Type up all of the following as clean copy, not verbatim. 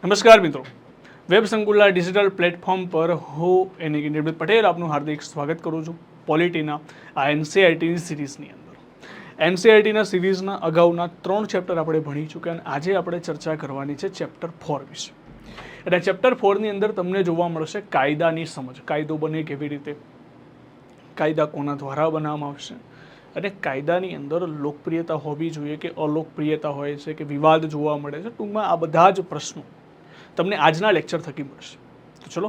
નમસ્કાર મિત્રો, web સંકુલના digital platform પર હું નિર્મિત પટેલ આપનું હાર્દિક સ્વાગત કરું છું. પોલિટીના આ એનસીઆરટીની સિરીઝની અંદર એનસીઆરટીના સિરીઝના અગાઉના 3 ચેપ્ટર આપણે ભણી ચૂક્યા અને આજે આપણે ચર્ચા કરવાની છે ચેપ્ટર 4 વિશે. અને ચેપ્ટર 4ની અંદર તમને જોવા મળશે કાયદાની સમજ, કાયદો બને કેવી રીતે, કાયદા કોના દ્વારા બનાવવામાં આવશે અને કાયદાની અંદર લોકપ્રિયતા હોવી જોઈએ કે અલોકપ્રિયતા હોય છે કે વિવાદ જોવા મળે છે. ટૂંકમાં આ બધા જ પ્રશ્નો તમને આજના લેક્ચર થકી મળશે. તો ચલો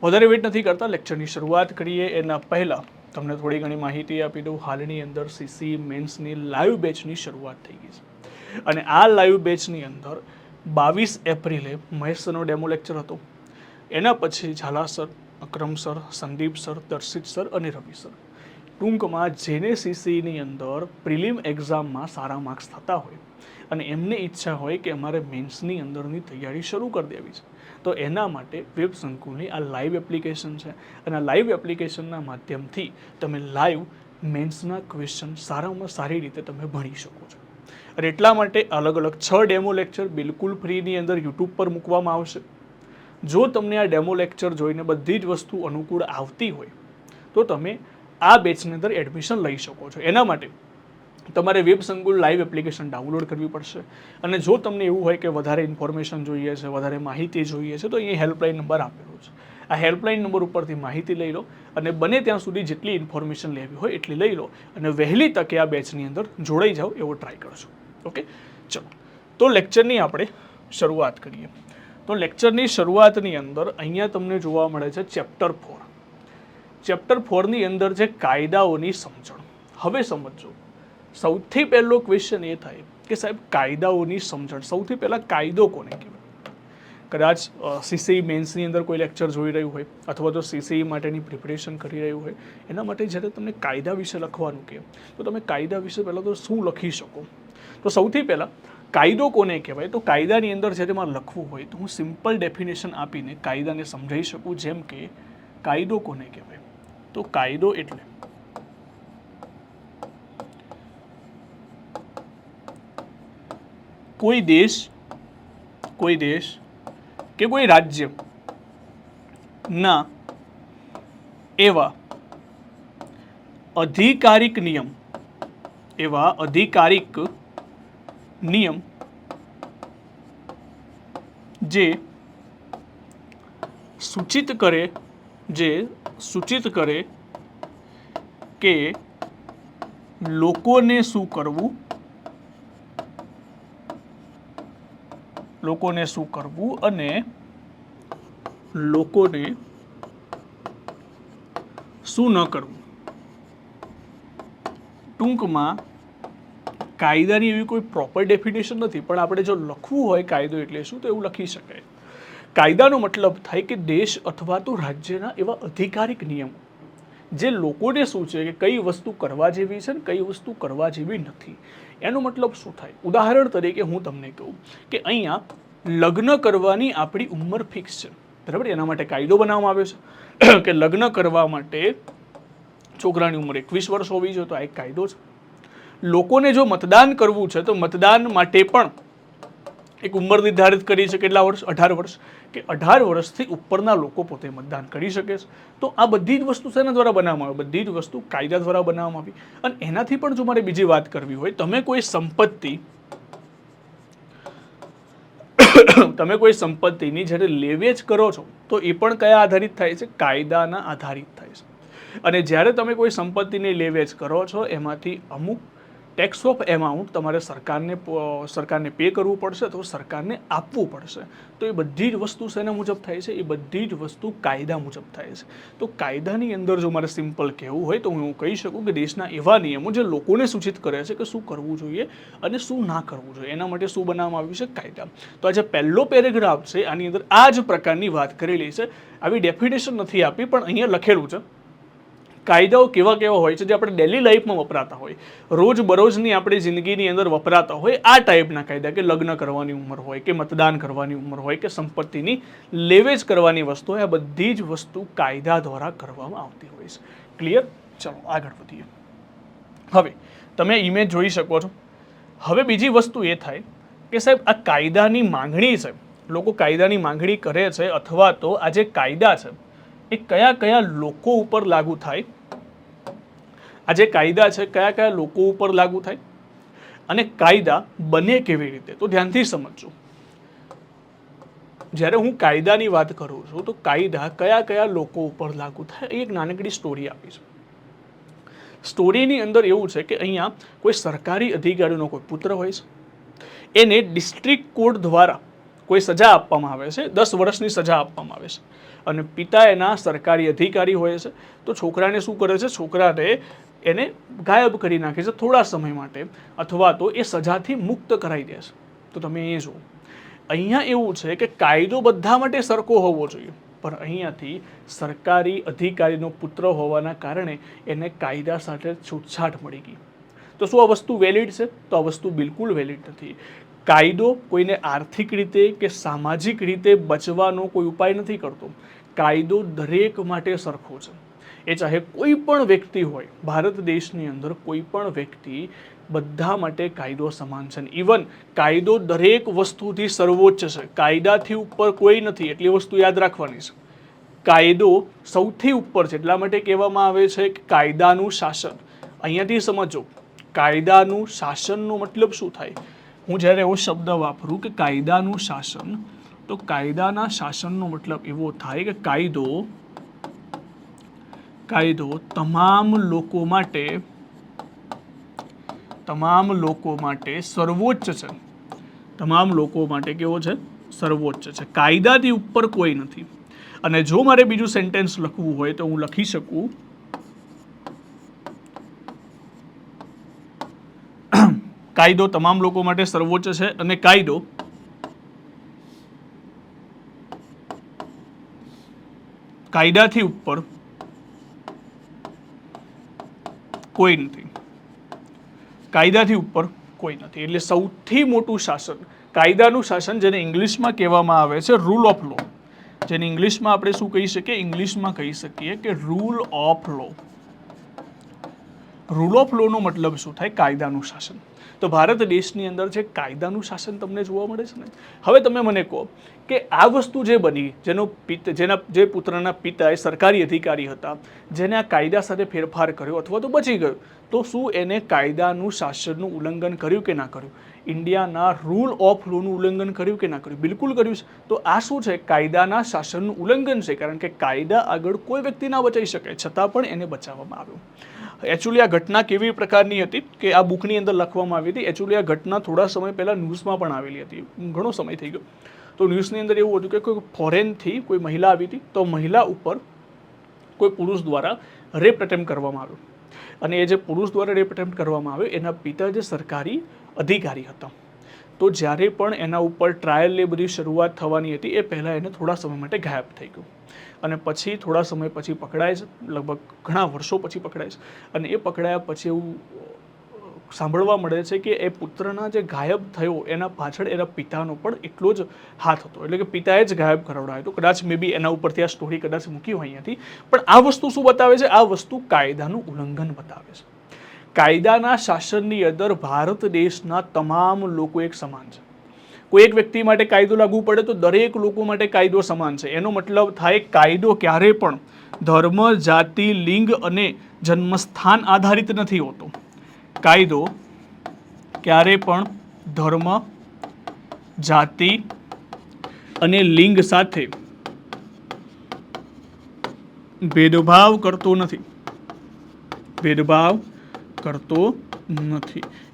વધારે વેટ નથી કરતા, લેક્ચરની શરૂઆત કરીએ. એના પહેલાં તમને થોડી ઘણી માહિતી આપી દઉં. હાલની અંદર સીસી મેન્સની લાઈવ બેચની શરૂઆત થઈ ગઈ છે અને આ લાઈવ બેચની અંદર 22 એપ્રિલે મહેશ સરનો ડેમો લેક્ચર હતો. એના પછી Zala sir, Akram sir, Sandeep sir, Darshit sir અને રવિ સર. ટૂંકમાં જેને સીસીની અંદર પ્રિલિમ એક્ઝામમાં સારા માર્ક્સ થતા હોય અને એમને ઈચ્છા હોય કે અમારે મેન્સની અંદરની તૈયારી શરૂ કરી દેવી છે, તો એના માટે વેબ સંકુલની આ લાઈવ એપ્લિકેશન છે અને આ લાઈવ એપ્લિકેશનના માધ્યમથી તમે લાઈવ મેન્સના ક્વેશ્ચન સારામાં સારી રીતે તમે ભણી શકો છો. અને એટલા માટે અલગ અલગ 6 ડેમો લેક્ચર બિલકુલ ફ્રીની અંદર યુટ્યુબ પર મૂકવામાં આવશે. જો તમને આ ડેમો લેક્ચર જોઈને બધી જ વસ્તુ અનુકૂળ આવતી હોય તો તમે આ બેચની અંદર એડમિશન લઈ શકો છો. એના માટે તમારે વેબ સંકુલ લાઈવ એપ્લિકેશન ડાઉનલોડ કરવી પડશે. અને જો તમને એવું હોય કે વધારે ઇન્ફોર્મેશન જોઈએ છે, વધારે માહિતી જોઈએ છે, તો અહીંયા હેલ્પલાઇન નંબર આપેલો છે. આ હેલ્પલાઇન નંબર ઉપરથી માહિતી લઈ લો અને બને ત્યાં સુધી જેટલી ઇન્ફોર્મેશન લેવી હોય એટલી લઈ લો અને વહેલી તકે આ બેચની અંદર જોડાઈ જાઓ એવો ટ્રાય કરજો. ઓકે, ચલો તો લેક્ચરની આપણે શરૂઆત કરીએ. તો લેક્ચરની શરૂઆતની અંદર અહીંયા તમને જોવા મળે છે ચેપ્ટર 4. ચેપ્ટર 4ની અંદર છે કાયદાઓની સમજણ. હવે સમજો, સૌથી પહેલો ક્વેશ્ચન એ થાય કે સાહેબ કાયદાઓની સમજણ, સૌથી પહેલાં કાયદો કોને કહેવાય? કદાચ સીસીઈ મેન્સની અંદર કોઈ લેક્ચર જોઈ રહ્યું હોય અથવા તો સીસીઈ માટેની પ્રિપરેશન કરી રહ્યું હોય, એના માટે જ્યારે તમને કાયદા વિશે લખવાનું કહે તો તમે કાયદા વિશે પહેલાં તો શું લખી શકો? તો સૌથી પહેલાં કાયદો કોને કહેવાય? તો કાયદાની અંદર જ્યારે મારે લખવું હોય તો હું સિમ્પલ ડેફિનેશન આપીને કાયદાને સમજાવી શકું. જેમ કે કાયદો કોને કહેવાય? તો કાયદો એટલે કોઈ દેશ કે કોઈ રાજ્ય ના એવા અધિકારિક નિયમ જે સૂચિત કરે કે લોકોને શું કરવું અને લોકોને શું ન કરવું. ટૂંકમાં કાયદાની એવી કોઈ પ્રોપર ડેફિનેશન નથી, પણ આપણે જો લખવું હોય કાયદો એટલે શું તો એવું લખી શકાય. કાયદાનો મતલબ થાય કે દેશ અથવા તો રાજ્યના એવા અધિકારિક નિયમો જે લોકોને શું છે કે કઈ વસ્તુ કરવા જેવી છે ને કઈ વસ્તુ કરવા જેવી નથી. એનો મતલબ શું થાય? ઉદાહરણ તરીકે હું તમને કહું કે અહીંયા લગ્ન કરવાની આપણી ઉંમર ફિક્સ છે, બરાબર? એના માટે કાયદો બનાવવામાં આવ્યો છે કે લગ્ન કરવા માટે છોકરાની ઉંમર 21 વર્ષ હોવી જોઈએ, તો આ એક કાયદો છે. લોકોને જો મતદાન કરવું છે તો મતદાન માટે પણ એક ઉંમર નિર્ધારિત કરી છે. કેટલા વર્ષ? 18 વર્ષ, કે 18 વર્ષથી ઉપરના લોકો પોતે મતદાન કરી શકે છે. તો આ બધી જ વસ્તુ શેના દ્વારા બનાવવામાં આવી? બધી જ વસ્તુ કાયદા દ્વારા બનાવવામાં આવી. અને એનાથી પણ જો મારે બીજી વાત કરવી હોય, તમે કોઈ સંપત્તિની જ્યારે લેવેચ કરો છો તો એ પણ કયા આધારિત થાય છે? કાયદાના આધારિત થાય છે. અને જ્યારે તમે કોઈ સંપત્તિની લેવેચ કરો છો એમાંથી અમુક ટેક્સ ઓફ એમાઉન્ટ તમારે સરકારને પે કરવું પડશે, તો સરકારને આપવું પડશે. તો એ બધી જ વસ્તુ શેના મુજબ થાય છે? એ બધી જ વસ્તુ કાયદા મુજબ થાય છે. તો કાયદાની અંદર જો મારે સિમ્પલ કહેવું હોય તો હું કહી શકું કે દેશના એવા નિયમો જે લોકોને સૂચિત કરે છે કે શું કરવું જોઈએ અને શું ના કરવું જોઈએ. એના માટે શું બનાવવામાં આવ્યું છે? કાયદા. તો આ જે પહેલો પેરેગ્રાફ છે આની અંદર આ જ પ્રકારની વાત કરેલી છે. આવી ડેફિનેશન નથી આપી, પણ અહીંયા લખેલું છે કાયદાઓ કેવા કેવા હોય છે જે આપણે ડેલી લાઈફમાં વપરાતા હોય, રોજબરોજની આપણી જિંદગીની અંદર વપરાતા હોય. આ ટાઈપના કાયદા કે લગ્ન કરવાની ઉંમર હોય કે મતદાન કરવાની ઉંમર હોય કે સંપત્તિની લેવેચ કરવાની વસ્તુ હોય, આ બધી જ વસ્તુ કાયદા દ્વારા કરવામાં આવતી હોય છે. ક્લિયર? ચલો આગળ વધીએ. હવે તમે ઇમેજ જોઈ શકો છો. હવે બીજી વસ્તુ એ થાય કે સાહેબ આ કાયદાની માંગણી છે, લોકો કાયદાની માંગણી કરે છે અથવા તો આ જે કાયદા છે એ કયા કયા લોકો ઉપર લાગુ થાય, આ જે કાયદા છે કયા કયા લોકો ઉપર લાગુ થાય અને કાયદા બને કેવી રીતે, તો ધ્યાનથી સમજજો. જ્યારે હું કાયદાની વાત કરું છું તો કાયદા કયા કયા લોકો ઉપર લાગુ થાય એ એક નાનકડી સ્ટોરી આપી છે. સ્ટોરીની અંદર એવું છે કે અહીંયા કોઈ સરકારી અધિકારીનો કોઈ પુત્ર હોય છે, એને ડિસ્ટ્રિક્ટ કોર્ટ દ્વારા કોઈ સજા આપવામાં આવે છે, 10 વર્ષની સજા આપવામાં આવે છે અને પિતા એના સરકારી અધિકારી હોય છે. તો છોકરાને શું કરે છે, છોકરાને એને ગાયબ કરી નાખે છે થોડા સમય માટે અથવા તો એ સજાથી મુક્ત કરાવી દે છે. તો તમે એ જુઓ, અહીંયા એવું છે કે કાયદો બધા માટે સરખો હોવો જોઈએ, પણ અહીંયાથી સરકારી અધિકારીનો પુત્ર હોવાના કારણે એને કાયદા સાથે છૂટછાટ મળી ગઈ. તો શું આ વસ્તુ વેલિડ છે? તો આ વસ્તુ બિલકુલ વેલિડ નથી. કાયદો કોઈને આર્થિક રીતે કે સામાજિક રીતે બચવાનો કોઈ ઉપાય નથી કરતો. કાયદો દરેક માટે સરખો છે. એ ચાહે કોઈ પણ વ્યક્તિ હોય, ભારત દેશની અંદર કોઈ પણ વ્યક્તિ, બધા માટે કાયદો સમાન છે. ઇવન કાયદો દરેક વસ્તુથી સર્વોચ્ચ છે, કાયદાથી ઉપર કોઈ નથી, એટલી વસ્તુ યાદ રાખવાની છે. કાયદો સૌથી ઉપર છે, એટલા માટે કહેવામાં આવે છે કે કાયદાનું શાસન. અહીંયાથી સમજો, કાયદાનું શાસનનો મતલબ શું થાય? હું જ્યારે એવો શબ્દ વાપરું કે કાયદાનું શાસન, તો કાયદાના શાસનનો મતલબ એવો થાય કે કાયદો તમામ લોકો માટે સર્વોચ્ચ છે. તમામ લોકો માટે કેવો છે? સર્વોચ્ચ છે. કાયદાથી ઉપર કોઈ નથી. અને જો મારે બીજું સેન્ટેન્સ લખવું હોય તો હું લખી શકું કાયદો તમામ લોકો માટે સર્વોચ્ચ છે અને કાયદો કાયદાથી ઉપર કોઈ નથી. કાયદાથી ઉપર કોઈ નથી એટલે સૌથી મોટું શાસન, કાયદાનું શાસન, જેને ઇંગ્લિશમાં કહેવામાં આવે છે રૂલ ઓફ લો. જેને ઇંગ્લિશમાં આપણે શું કહી શકીએ? ઇંગ્લિશમાં કહી શકીએ કે rule of law. Rule of લોનો મતલબ શું થાય? કાયદાનું શાસન. તો ભારત દેશની અંદર જે કાયદાનું શાસન તમને જોવા મળે છે ને, હવે તમે મને કહો કે આ વસ્તુ જે બની, જેના જે પુત્રના પિતા એ સરકારી અધિકારી હતા, જેને આ કાયદા સાથે ફેરફાર કર્યો અથવા તો બચી ગયો, તો શું એને કાયદાનું શાસનનું ઉલ્લંઘન કર્યું કે ના કર્યું? ઇન્ડિયાના રૂલ ઓફ લોનું ઉલ્લંઘન કર્યું કે ના કર્યું? બિલકુલ કર્યું છે. તો આ શું છે? કાયદાના શાસનનું ઉલ્લંઘન છે, કારણ કે કાયદા આગળ કોઈ વ્યક્તિ ના બચાવી શકે, છતાં પણ એને બચાવવામાં આવ્યો. એકચ્યુઅલી આ ઘટના કેવી પ્રકારની હતી કે આ બુકની અંદર લખવામાં આવી હતી. એકચ્યુઅલી આ ઘટના થોડા સમય પહેલાં ન્યૂઝમાં પણ આવેલી હતી, ઘણો સમય થઈ ગયો. તો ન્યૂઝની અંદર એવું હતું કે કોઈ ફોરેનથી કોઈ મહિલા આવી હતી, તો મહિલા ઉપર કોઈ પુરુષ દ્વારા રેપ અટેમ્પ્ટ કરવામાં આવ્યો અને એ જે પુરુષ દ્વારા રેપ અટેમ્પ્ટ કરવામાં આવ્યો, એના પિતા જે સરકારી અધિકારી હતા. તો જ્યારે પણ એના ઉપર ટ્રાયલની બધી શરૂઆત થવાની હતી એ પહેલાં એને થોડા સમય માટે ગાયબ થઈ ગયો અને પછી થોડા સમય પછી પકડાય છે, લગભગ ઘણા વર્ષો પછી પકડાય છે. અને એ પકડાયા પછી એવું સાંભળવા મળે છે કે એ પુત્રના જે ગાયબ થયો એના પાછળ એના પિતાનો પણ એટલો જ હાથ હતો, એટલે કે પિતાએ જ ગાયબ કરાવડાયો હતો. કદાચ મે બી એના ઉપરથી આ સ્ટોરી કદાચ મૂકી હોય અહીંયાથી, પણ આ વસ્તુ શું બતાવે છે? આ વસ્તુ કાયદાનું ઉલ્લંઘન બતાવે છે. કાયદાના શાસનની અંદર ભારત દેશના તમામ લોકો એક સમાન છે. કોઈ એક વ્યક્તિ માટે કાયદો લાગુ પડે તો દરેક લોકો માટે કાયદો સમાન છે. એનો મતલબ થાય કાયદો ક્યારે પણ ધર્મ, જાતિ, લિંગ અને જન્મસ્થાન આધારિત નથી હોતો. કાયદો ક્યારે પણ ધર્મ, જાતિ અને લિંગ સાથે ભેદભાવ કરતો નથી.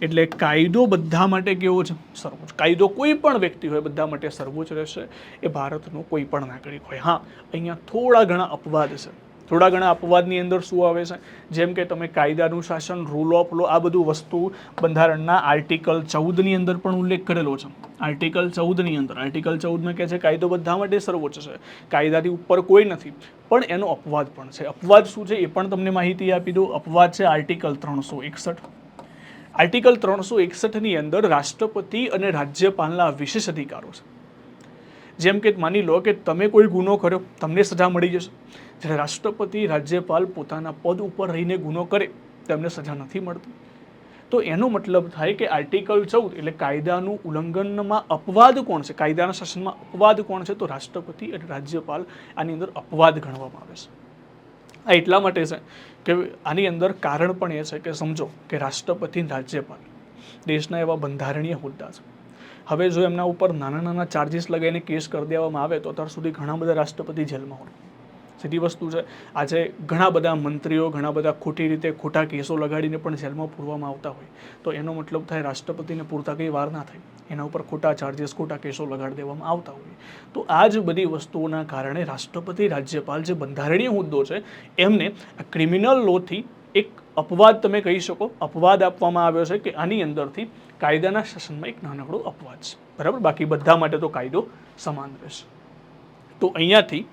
એટલે કાયદો બધા માટે કેવો છે? સર્વોચ્ચ. કાયદો કોઈ પણ વ્યક્તિ હોય બધા માટે સર્વોચ્ચ રહેશે, એ ભારતનો કોઈ પણ નાગરિક હોય. હા, અહીંયા થોડા ઘણા અપવાદ છે. થોડા ઘણા અપવાદની અંદર શું આવે છે? જેમ કે તમે કાયદાનું શાસન, રૂલ ઓફ લો, આ બધું વસ્તુ બંધારણના આર્ટિકલ 14ની અંદર પણ ઉલ્લેખ કરેલો છે. આર્ટિકલ 14માં કહે છે કાયદો બધા માટે સર્વોચ્ચ છે, કાયદાથી ઉપર કોઈ નથી. પણ એનો અપવાદ પણ છે. અપવાદ શું છે એ પણ તમને માહિતી આપી દો. અપવાદ છે આર્ટિકલ 361. આર્ટિકલ 361ની અંદર રાષ્ટ્રપતિ અને રાજ્યપાલના વિશેષ અધિકારો છે. જેમ કે માની લો કે તમે કોઈ ગુનો કર્યો, તમને સજા મળી જશે. જ્યારે રાષ્ટ્રપતિ, રાજ્યપાલ પોતાના પદ ઉપર રહીને ગુનો કરે તેમને સજા નથી મળતી. તો એનો મતલબ થાય કે આર્ટિકલ 14 એટલે કાયદાનું ઉલ્લંઘનમાં અપવાદ કોણ છે, કાયદાના શાસનમાં અપવાદ કોણ છે, તો રાષ્ટ્રપતિ અને રાજ્યપાલ આની અંદર અપવાદ ગણવામાં આવે છે. આ એટલા માટે છે કે આની અંદર કારણ પણ એ છે કે સમજો કે રાષ્ટ્રપતિ અને રાજ્યપાલ દેશના એવા બંધારણીય હોદ્દા છે. હવે જો એમના ઉપર નાના નાના ચાર્જીસ લગાવીને કેસ કરી દેવામાં આવે તો અત્યાર સુધી ઘણા બધા રાષ્ટ્રપતિ જેલમાં હોય. સીધી વસ્તુ છે. આજે ઘણા બધા મંત્રીઓ ઘણા બધા ખોટી રીતે ખોટા કેસો લગાડીને પણ જેલમાં પૂરવામાં આવતા હોય, તો એનો મતલબ થાય રાષ્ટ્રપતિને પૂરતા કંઈ વાર ના થાય, એના ઉપર ખોટા ચાર્જીસ ખોટા કેસો લગાડી દેવામાં આવતા હોય. તો આ જ બધી વસ્તુઓના કારણે રાષ્ટ્રપતિ રાજ્યપાલ જે બંધારણીય હોદ્દો છે એમને ક્રિમિનલ લોથી એક અપવાદ તમે કહી શકો, અપવાદ આપવામાં આવ્યો છે કે આની અંદરથી કાયદાના શાસનમાં એક નાનકડો અપવાદ છે, બરાબર. બાકી બધા માટે તો કાયદો સમાન રહેશે. તો અહીંયાથી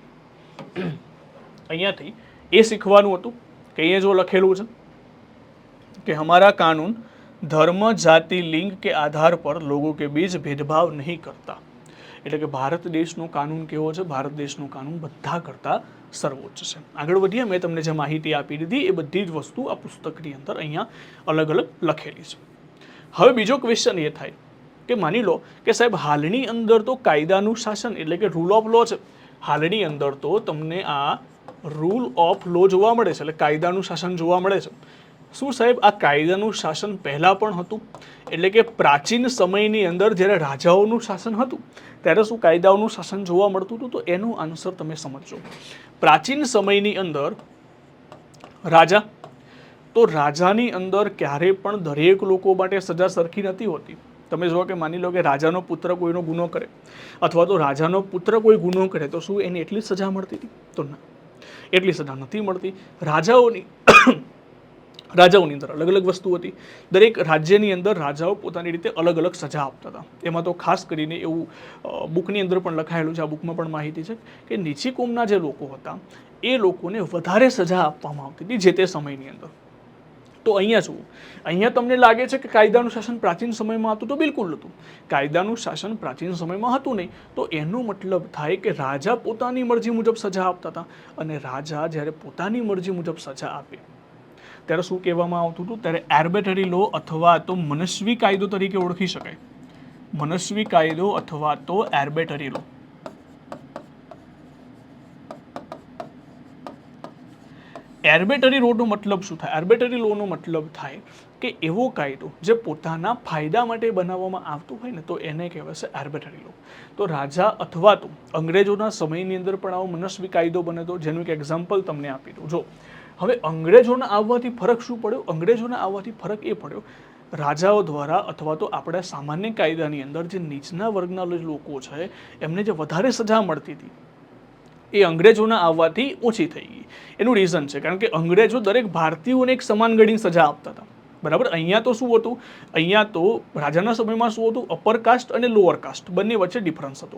એ શીખવાનું હતું કે અહીંયા જો લખેલું છે કે हमारा कानून धर्म जाति लिंग के आधार पर लोगों के बीच भेदभाव नहीं करता. એટલે કે ભારત દેશનો કાનૂન કેવો છે, ભારત દેશનો કાનૂન બધા કરતાં સર્વોચ્ચ છે. આગળ વધીએ, મેં તમને જે માહિતી આપી દીધી એ બધી જ વસ્તુ આ પુસ્તકની અંદર અહીંયા અલગ અલગ લખેલી છે. હવે બીજો ક્વેશ્ચન એ થાય કે માની લો કે સાહેબ હાલની અંદર તો કાયદાનું શાસન એટલે કે રૂલ ઓફ લો છે, હાલની અંદર તો તમને આ રૂલ ઓફ લો જોવા મળે છે, એટલે કાયદાનું શાસન જોવા મળે છે. શું સાહેબ આ કાયદાનું શાસન પહેલાં પણ હતું? એટલે કે પ્રાચીન સમયની અંદર જ્યારે રાજાઓનું શાસન હતું ત્યારે શું કાયદાઓનું શાસન જોવા મળતું હતું? તો એનો આન્સર તમે સમજજો. પ્રાચીન સમયની અંદર રાજા, તો રાજાની અંદર ક્યારે પણ દરેક લોકો માટે સજા સરખી નથી હોતી. તમે જુઓ કે માની લો કે રાજાનો પુત્ર કોઈનો ગુનો કરે અથવા તો રાજાનો પુત્ર કોઈ ગુનો કરે તો શું એને એટલી સજા મળતી હતી? તો ના, એટલી સજા નથી મળતી. રાજાઓની અંદર અલગ અલગ વસ્તુ હતી. દરેક રાજ્યની અંદર રાજાઓ પોતાની રીતે અલગ અલગ સજા આપતા હતા. એમાં તો ખાસ કરીને એવું બુકની અંદર પણ લખાયેલું છે, આ બુકમાં પણ માહિતી છે કે નીચી કોમના જે લોકો હતા એ લોકોને વધારે સજા આપવામાં આવતી હતી જે તે સમયની અંદર. તો અહીંયા જુઓ, અહીંયા તમને લાગે છે કે કાયદાનું શાસન પ્રાચીન સમયમાં હતું? તો બિલકુલ નહોતું. કાયદાનું શાસન પ્રાચીન સમયમાં હતું નહીં. તો એનો મતલબ થાય કે રાજા પોતાની મરજી મુજબ સજા આપતા હતા, અને રાજા જ્યારે પોતાની મરજી મુજબ સજા આપે ત્યારે શું કહેવામાં આવતું હતું? ત્યારે આર્બિટ્રરી લો અથવા તો મનસ્વી કાયદો તરીકે ઓળખી શકાય. મનસ્વી કાયદો અથવા તો આર્બિટ્રરી લો. આર્બિટ્રરી લોનો મતલબ શું થાય? આર્બિટ્રરી લોનો મતલબ થાય કે એવો કાયદો જે પોતાના ફાયદા માટે બનાવવામાં આવતું હોય ને તો એને કહેવાય છે આર્બિટ્રરી લો. તો રાજા અથવા તો અંગ્રેજોના સમયની અંદર પણ આવો મનસ્વી કાયદો બને તો, જેનું એક એક્ઝામ્પલ તમને આપી દઉં. જો હવે અંગ્રેજોના આવવાથી ફરક શું પડ્યો? અંગ્રેજોના આવવાથી ફરક એ પડ્યો રાજાઓ દ્વારા અથવા તો આપણા સામાન્ય કાયદાની અંદર જે નીચના વર્ગના લોકો છે એમને જે વધારે સજા મળતી હતી એ અંગ્રેજોના આવવાથી ઓછી થઈ ગઈ. એનું રીઝન છે કારણ કે અંગ્રેજો દરેક ભારતીયોને એક સમાન ગણીને સજા આપતા હતા, બરાબર. અહીંયા તો શું હતું? અહીંયા તો રાજાના સમયમાં શું હતું? અપર કાસ્ટ અને લોઅર કાસ્ટ બંને વચ્ચે ડિફરન્સ હતો.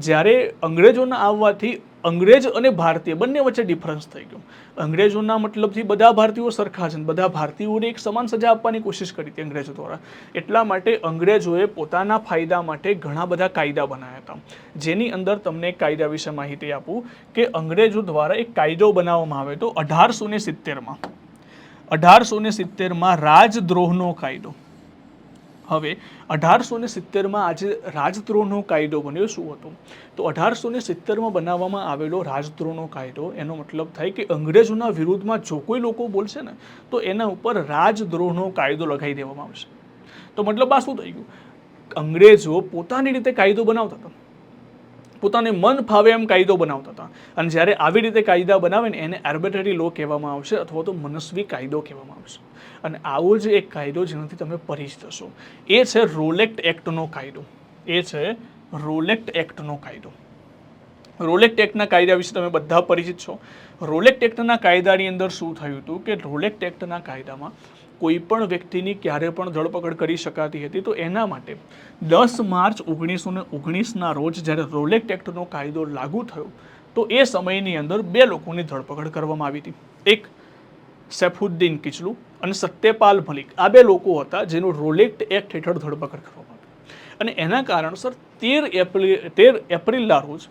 જ્યારે અંગ્રેજોના આવવાથી અંગ્રેજ અને ભારતીય બંને વચ્ચે ડિફરન્સ થઈ ગયો. અંગ્રેજોના મતલબથી બધા ભારતીયો સરખા છે, બધા ભારતીયોને એક સમાન સજા આપવાની કોશિશ કરી હતી અંગ્રેજો દ્વારા. એટલા માટે અંગ્રેજોએ પોતાના ફાયદા માટે ઘણા બધા કાયદા બનાવ્યા હતા, જેની અંદર તમને એક કાયદા વિશે માહિતી આપું કે અંગ્રેજો દ્વારા એક કાયદો બનાવવામાં આવ્યો હતો 1870માં. 1870માં રાજદ્રોહનો કાયદો. હવે 1870માં આજે રાજદ્રોહનો કાયદો બન્યો. શું હતો? તો 1870માં બનાવવામાં આવેલો રાજદ્રોહનો કાયદો એનો મતલબ થાય કે અંગ્રેજોના વિરુદ્ધમાં જો કોઈ લોકો બોલશે ને તો એના ઉપર રાજદ્રોહનો કાયદો લગાવી દેવામાં આવશે. તો મતલબ આ શું થઈ ગયું? અંગ્રેજો પોતાની રીતે કાયદો બનાવતા હતા, પોતાને મન ફાવે એમ કાયદો બનાવતા હતા, અને જ્યારે આવી રીતે કાયદા બનાવે ને એને આર્બિટ્રરી લો કહેવામાં આવશે અથવા તો મનસ્વી કાયદો કહેવામાં આવશે. અને આવો જ એક કાયદો જેનાથી તમે પરિચિત થશો એ છે રોલેક્ટ એક્ટનો કાયદો. એ છે રોલેક્ટ એક્ટનો કાયદો. રોલેક્ટ એક્ટના કાયદા વિશે તમે બધા પરિચિત છો. રોલેક્ટ એક્ટના કાયદાની અંદર શું થયું હતું કે રોલેક્ટ એક્ટના કાયદામાં કોઈ પણ વ્યક્તિની ક્યારે પણ ધરપકડ કરી શકાતી હતી. તો એના માટે 10 માર્ચ 1919ના રોજ જ્યારે રોલેક્ટ એક્ટનો કાયદો લાગુ થયો તો એ સમયની અંદર 2 લોકોની ધરપકડ કરવામાં આવી હતી. એક સૈફુદ્દીન કિચલુ અને સત્યપાલ મલિક. આ 2 લોકો હતા જેનું રોલેક્ટ એક્ટ હેઠળ ધરપકડ કરવામાં આવી. અને એના કારણસર 13 એપ્રિલના રોજ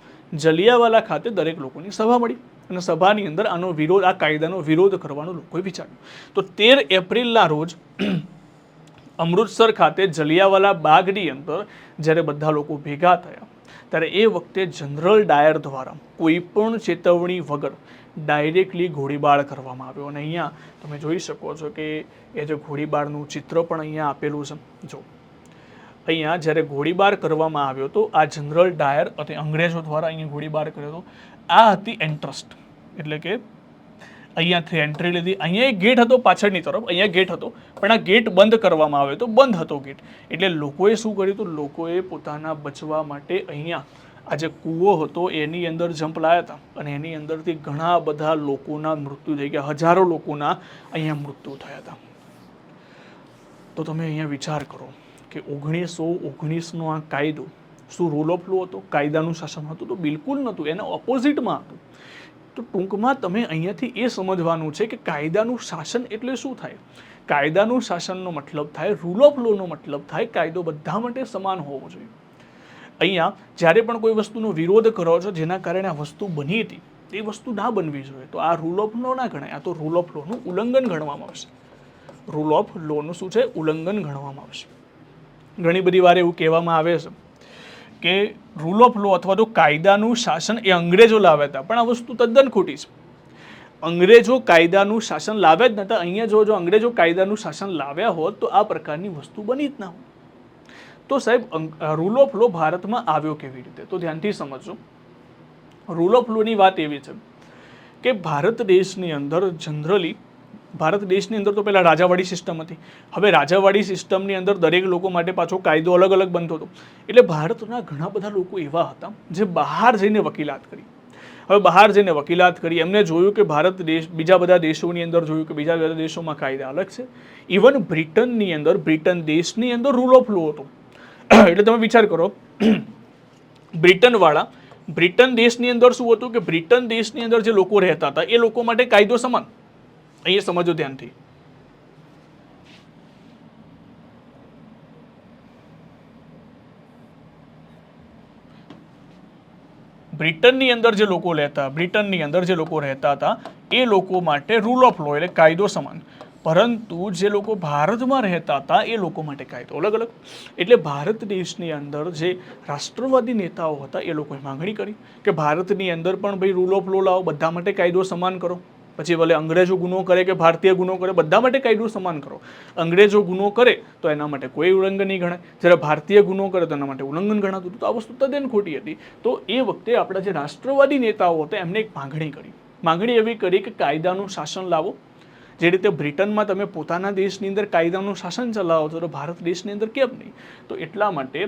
જલિયાવાલા ખાતે દરેક લોકોની સભા મળી અને સભાની અંદર આનો વિરોધ, આ કાયદાનો વિરોધ કરવાનો લોકોએ વિચાર્યું. તો 13 એપ્રિલના રોજ અમૃતસર ખાતે જલિયાવાલા બાગની અંદર જ્યારે બધા લોકો ભેગા થયા ત્યારે એ વખતે જનરલ ડાયર દ્વારા કોઈ પણ ચેતવણી વગર ડાયરેક્ટલી ગોળીબાર કરવામાં આવ્યો. અને અહીંયા તમે જોઈ શકો છો કે એ જે ગોળીબારનું ચિત્ર પણ અહીંયા આપેલું છે. જો અહીંયા જ્યારે ગોળીબાર કરવામાં આવ્યો તો આ જનરલ ડાયર અને અંગ્રેજો દ્વારા અહીંયા ગોળીબાર કર્યો હતો. આ હતી એન્ટ્રસ્ટ, એટલે કે અહીંયાથી એન્ટ્રી લીધી. અહીંયા એક ગેટ હતો પાછળની તરફ, અહીંયા ગેટ હતો, પણ આ ગેટ બંધ કરવામાં આવ્યો તો બંધ હતો ગેટ. એટલે લોકોએ શું કર્યું હતું, લોકોએ પોતાના બચવા માટે અહીંયા આ જે કૂવો હતો એની અંદર જંપ લાયા હતા અને એની અંદરથી ઘણા બધા લોકોના મૃત્યુ થઈ ગયા, હજારો લોકોના અહીંયા મૃત્યુ થયા હતા. તો તમે અહીંયા વિચાર કરો કે 1919નો આ કાયદો શું રૂલ ઓફ લો હતો, કાયદાનું શાસન હતું? તો બિલકુલ નહોતું, એના ઓપોઝિટમાં હતું. તો ટૂંકમાં તમે અહીંયાથી એ સમજવાનું છે કે કાયદાનું શાસન એટલે શું થાય. કાયદાનું શાસનનો મતલબ થાય, રૂલ ઓફ લોનો મતલબ થાય કાયદો બધા માટે સમાન હોવો જોઈએ. અહીંયા જ્યારે પણ કોઈ વસ્તુનો વિરોધ કરો છો જેના કારણે આ વસ્તુ બની હતી એ વસ્તુ ના બનવી જોઈએ, તો આ રૂલ ઓફ લો ના ગણાય, આ તો રૂલ ઓફ લોનું ઉલ્લંઘન ગણવામાં આવશે. રૂલ ઓફ લોનું શું છે, ઉલ્લંઘન ગણવામાં આવશે. ઘણી બધી વાર એવું કહેવામાં આવે છે કે રૂલ ઓફ લો અથવા તો કાયદાનું શાસન એ અંગ્રેજો લાવ્યા હતા, પણ આ વસ્તુ તદ્દન ખોટી છે. અંગ્રેજો કાયદાનું શાસન લાવ્યા જ નહોતા. અહીંયા જો અંગ્રેજો કાયદાનું શાસન લાવ્યા હોત તો આ પ્રકારની વસ્તુ બની જ ના હોત. તો સાહેબ રૂલ ઓફ લો ભારતમાં આવ્યો કેવી રીતે, તો ધ્યાનથી સમજો. રૂલ ઓફ લોની વાત એવી છે કે ભારત દેશની અંદર જનરલી ભારત દેશની અંદર તો પહેલાં રાજાવાડી સિસ્ટમ હતી. હવે રાજાવાડી સિસ્ટમની અંદર દરેક લોકો માટે પાછો કાયદો અલગ અલગ બનતો હતો. એટલે ભારતના ઘણા બધા લોકો એવા હતા જે બહાર જઈને વકીલાત કરી. હવે બહાર જઈને વકીલાત કરી એમને જોયું કે ભારત દેશ બીજા બધા દેશોની અંદર જોયું કે બીજા બધા દેશોમાં કાયદા અલગ છે. ઇવન બ્રિટનની અંદર, બ્રિટન દેશની અંદર રૂલ ઓફ લો હતો. એટલે તમે વિચાર કરો, બ્રિટન દેશની અંદર શું હતું કે બ્રિટન દેશની અંદર જે લોકો રહેતા હતા એ લોકો માટે કાયદો સમાન. અહીંયા સમજો ધ્યાનથી. બ્રિટનની અંદર જે લોકો રહેતા હતા એ લોકો માટે રૂલ ઓફ લો એટલે કાયદો સમાન. પરંતુ જે લોકો ભારતમાં રહેતા હતા એ લોકો માટે કાયદો અલગ અલગ. એટલે ભારત દેશની અંદર જે રાષ્ટ્રવાદી નેતાઓ હતા એ લોકોએ માંગણી કરી કે ભારતની અંદર પણ ભાઈ રૂલ ઓફ લો લાવો, બધા માટે કાયદો સમાન કરો. પછી ભલે અંગ્રેજો ગુનો કરે કે ભારતીય ગુનો કરે, બધા માટે કાયદો સમાન કરો. અંગ્રેજો ગુનો કરે તો એના માટે કોઈ ઉલ્લંઘન નહીં ગણાય, જ્યારે ભારતીય ગુનો કરે તો એના માટે ઉલ્લંઘન ગણાતું હતું. તો આ વસ્તુ તદ્દન ખોટી હતી. તો એ વખતે આપણા જે રાષ્ટ્રવાદી નેતાઓ હતા એમને એક માંગણી કરી. માંગણી એવી કરી કે કાયદાનું શાસન લાવો. જે રીતે બ્રિટનમાં તમે પોતાના દેશની અંદર કાયદાનું શાસન ચલાવો છો તો ભારત દેશની અંદર કેમ નહીં? તો એટલા માટે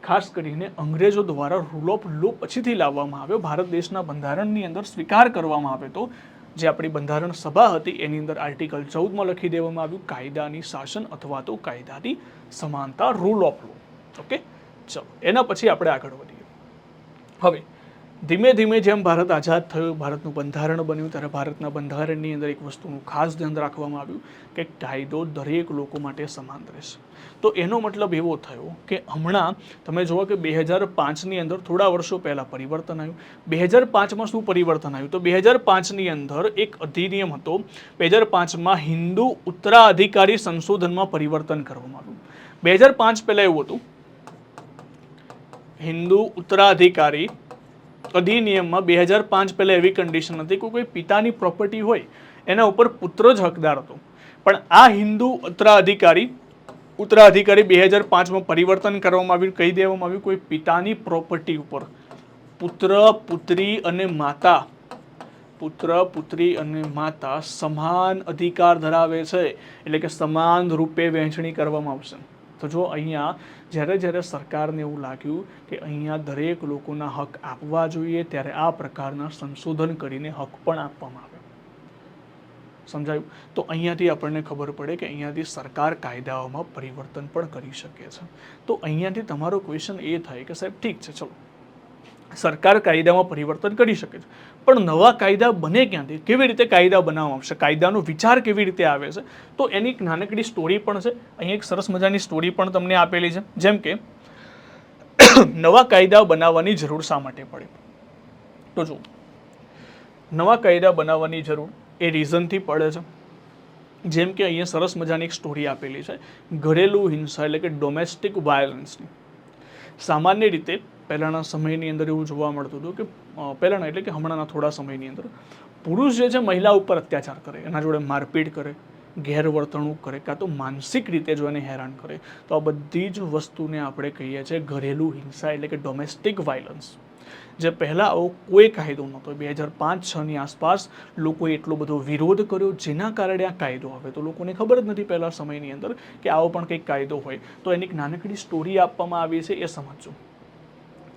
ખાસ કરીને અંગ્રેજો દ્વારા રૂલ ઓફ લો પછીથી લાવવામાં આવ્યો. ભારત દેશના બંધારણની અંદર સ્વીકાર કરવામાં આવ્યો તો જે આપણી બંધારણ સભા હતી એની અંદર આર્ટિકલ 14માં લખી દેવામાં આવ્યું કાયદાની શાસન અથવા તો કાયદાની સમાનતા, રૂલ ઓફ લો. ઓકે, ચલો એના પછી આપણે આગળ વધીએ. હવે ધીમે ધીમે જેમ ભારત આઝાદ થયું, ભારતનું બંધારણ બન્યું, ત્યારે ભારતના બંધારણની અંદર એક વસ્તુનું ખાસ ધ્યાન રાખવામાં આવ્યું કે કાયદો દરેક લોકો માટે સમાન રહેશે. તો એનો મતલબ એવો થયો કે હમણાં તમે જુઓ કે 2005ની અંદર થોડા વર્ષો પહેલાં પરિવર્તન આવ્યું. 2005માં શું પરિવર્તન આવ્યું? તો 2005ની અંદર એક અધિનિયમ હતો. 2005માં હિન્દુ ઉત્તરાધિકારી સંશોધનમાં પરિવર્તન કરવામાં આવ્યું. 2005 પહેલાં એવું હતું, હિન્દુ ઉત્તરાધિકારી અધિનિયમમાં 2005 પહેલાં એવી કન્ડિશન હતી કે કોઈ પિતાની પ્રોપર્ટી હોય એના ઉપર પુત્ર જ હકદાર હતો. પણ આ હિન્દુ ઉત્તરાધિકારી 2005માં પરિવર્તન કરવામાં આવ્યું. કહી દેવામાં આવ્યું કોઈ પિતાની પ્રોપર્ટી ઉપર પુત્ર પુત્રી અને માતા સમાન અધિકાર ધરાવે છે, એટલે કે સમાન રૂપે વહેંચણી કરવામાં આવશે. તો જો અહીંયા જ્યારે સરકારને એવું લાગ્યું કે અહીંયા દરેક લોકોના હક આપવા જોઈએ ત્યારે આ પ્રકારના સંશોધન કરીને હક પણ આપવામાં આવે. સમજાયું? તો અહીંયાથી આપણને ખબર પડે કે અહીંયાથી સરકાર કાયદાઓમાં પરિવર્તન પણ કરી શકે છે. તો અહીંયાથી તમારો ક્વેશ્ચન એ થાય કે સાહેબ ઠીક છે, ચલો સરકાર કાયદામાં પરિવર્તન કરી શકે છે, પણ નવા કાયદા બને ક્યાંથી? કેવી રીતે કાયદા બનાવવામાં આવશે? કાયદાનો વિચાર કેવી રીતે આવે છે? તો એની એક નાનકડી સ્ટોરી પણ છે. અહીંયા એક સરસ મજાની સ્ટોરી પણ તમને આપેલી છે. જેમ કે નવા કાયદા બનાવવાની જરૂર શા માટે પડે? તો જો નવા કાયદા બનાવવાની જરૂર એ રીઝનથી પડે છે જેમ કે અહીંયા સરસ મજાની એક સ્ટોરી આપેલી છે ઘરેલું હિંસા એટલે કે ડોમેસ્ટિક વાયલન્સની. સામાન્ય રીતે પહેલાંના સમયની અંદર એવું જોવા મળતું હતું કે પહેલાંના એટલે કે હમણાંના થોડા સમયની અંદર પુરુષ જે છે મહિલા ઉપર અત્યાચાર કરે, એના જોડે મારપીટ કરે, ગેરવર્તણૂક કરે, કાં તો માનસિક રીતે જો એને હેરાન કરે, તો આ બધી જ વસ્તુને આપણે કહીએ છીએ ઘરેલું હિંસા એટલે કે ડોમેસ્ટિક વાયલન્સ. જે પહેલાં આવો કોઈ કાયદો નહોતો. 2005-6ની આસપાસ લોકોએ એટલો બધો વિરોધ કર્યો, જેના કારણે આ કાયદો આવે. તો લોકોને ખબર જ નથી પહેલાં સમયની અંદર કે આવો પણ કંઈક કાયદો હોય. તો એની એક નાનકડી સ્ટોરી આપવામાં આવી છે, એ સમજજો.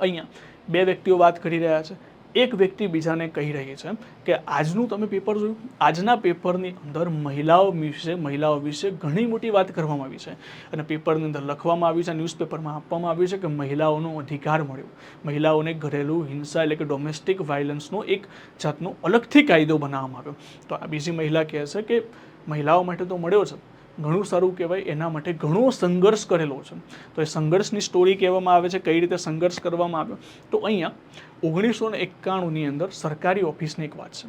અહીંયા બે વ્યક્તિઓ વાત કરી રહ્યા છે. એક વ્યક્તિ બીજાને કહી રહી છે કે આજનું તમે પેપર જોયું, આજના પેપરની અંદર મહિલાઓ વિશે ઘણી મોટી વાત કરવામાં આવી છે અને પેપરની અંદર લખવામાં આવ્યું છે, ન્યૂઝપેપરમાં આપવામાં આવ્યું છે કે મહિલાઓનો અધિકાર મળ્યો, મહિલાઓને ઘરેલું હિંસા એટલે કે ડોમેસ્ટિક વાયલન્સનો એક જાતનો અલગથી કાયદો બનાવવામાં આવ્યો. તો આ બીજી મહિલા કહે છે કે મહિલાઓ માટે તો મળ્યો છે, ઘણું સારું કહેવાય, એના માટે ઘણો સંઘર્ષ કરેલો છે. તો એ સંઘર્ષની સ્ટોરી કહેવામાં આવે છે, કઈ રીતે સંઘર્ષ કરવામાં આવ્યો. તો અહીંયા 1991ની અંદર સરકારી ઓફિસની એક વાત છે.